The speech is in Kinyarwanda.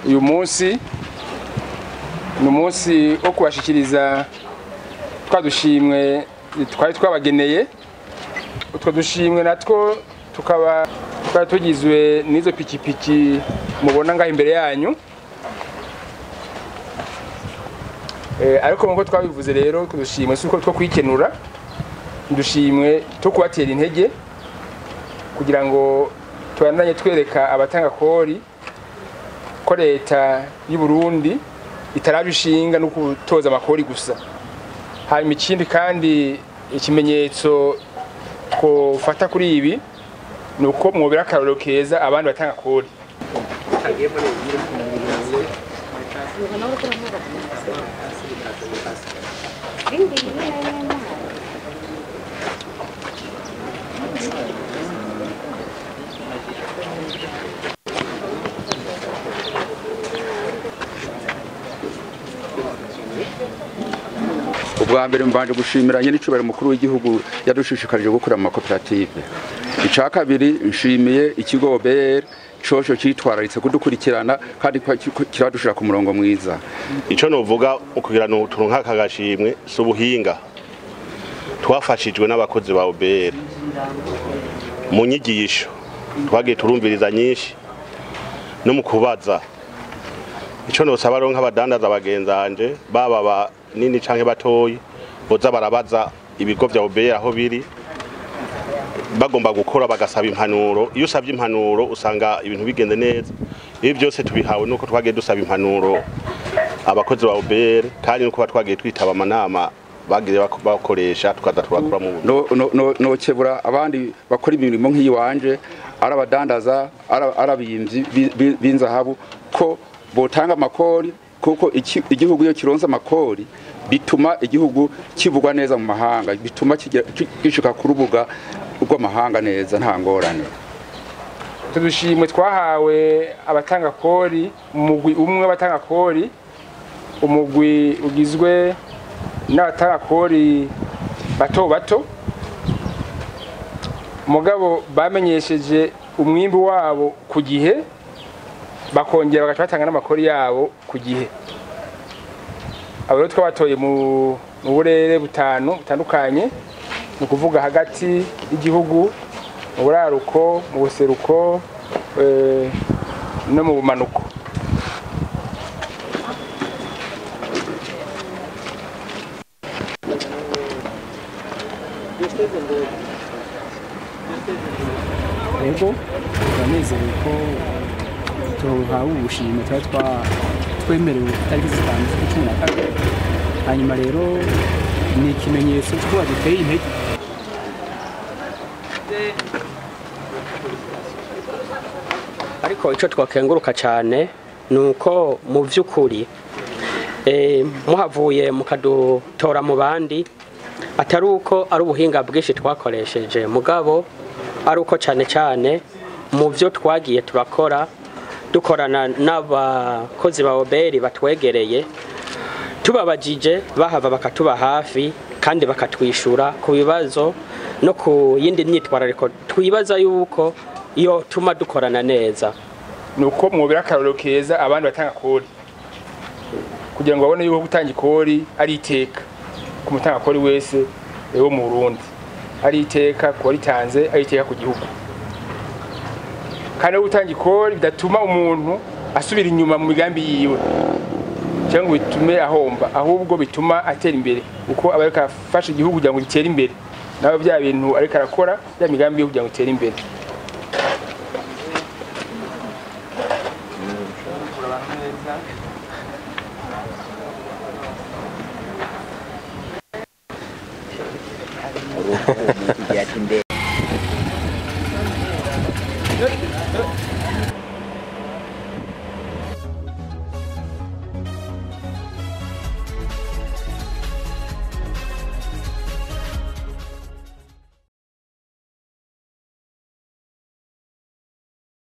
uyu munsi ni umunsi wo kubashikiriza twadushimwe twari twabageneye. Utwo dushimwe natwo tukaba tugizwe n'izo pikipiki mubona ngaho imbere yanyu. Ariko nkuko twabivuze rero kudushimwe suko two kwikenura, dushimwe to kubatera intege kugira ngo tubandanye twereka abatanga kori ko leta y'u Burundi itarabishinga no kutoza amakori gusa. Hanyuma ikindi kandi ikimenyetso ko fata kuri ibi nuko mwobera akarorero keza abandi batanga kori. Ubwa mbere mbanje gushimira nyene icubahiro mukuru w'igihugu yadushishikarije gukora mu makoperative. Ica kabiri nshimiye ikigo OBR coco citwararitse kudukurikirana kandi kiradushira ku murongo mwiza. Ico novuga ukugira no turonka kagashimwe subuhinga twafashijwe n'abakozi ba OBR mu nyigisho twagiye turumviriza nyinshi no mu kubaza. Ico nosaba ronka abadandaza bagenzanje baba nini canke batoyi boza barabaza ibigo vya OBR aho biri bagomba gukora bagasaba impanuro. Iyo usabye impanuro usanga ibintu bigende neza. Ibi byose tubihawe nuko twagiye dusaba impanuro abakozi ba OBR kandi nuko batwagiye twitaba amanama bagiye bakoresha tukaza turakora mu no kebura abandi bakora imirimo nk'iyiwanje arabadandaza arabiyimvyi binzahabu ko botanga amakori kuko igihugu iyo kironza amakori bituma igihugu kivugwa neza mu mahanga, bituma gishika ku rubuga rw'amahanga neza nta ngorane. Tudushimwe twahawe abatanga kori, umugwi umwe batanga kori, umugwi ugizwe n'abatanga kori bato bato, mugabo bamenyesheje umwimbi wabo ku gihe bakongera bagatatanga n'amakori yabo ku gihe. Abo rero twabatoye mu burere butandukanye, ni kuvuga hagati y'igihugu, mu buraruko, mu buseruko no mu bumanuko. Yego banezerewe ko tuhawe ubushimwe twemerewe tariki zitanu z'ukwa 12. Hanyuma rero ni ikimenyetso cyo duteye intege. Ariko ico twakenguruka cyane nuko mu vy'ukuri muhavuye mukadutora mu bandi atari uko ari ubuhinga bwinshi twakoresheje, mugabo ari uko cyane mu byo twagiye turakora dukorana n'abakozi ba OBR batwegereye, tubabajije bahava bakatuba hafi kandi bakatwishura ku bibazo no ku yindi myitwarariko twibaza yuko iyo tuma dukorana neza. Nuko mwobera akarorero keza abandi batanga kori kugira ngo babone yuko gutanga ikori ari iteka ku mutanga kori wese wo mu Burundi, ari iteka ko ritanze, ari iteka ku gihugu. Kandi gutanga ikori bidatuma umuntu asubira inyuma mu migambi yiwe cyangwa bitume ahomba, ahubwo bituma atera imbere uko abareka fasha igihugu kugira ngo gitere imbere, nawe bya bintu ariko arakora bya migambi yo kugira ngo itere imbere.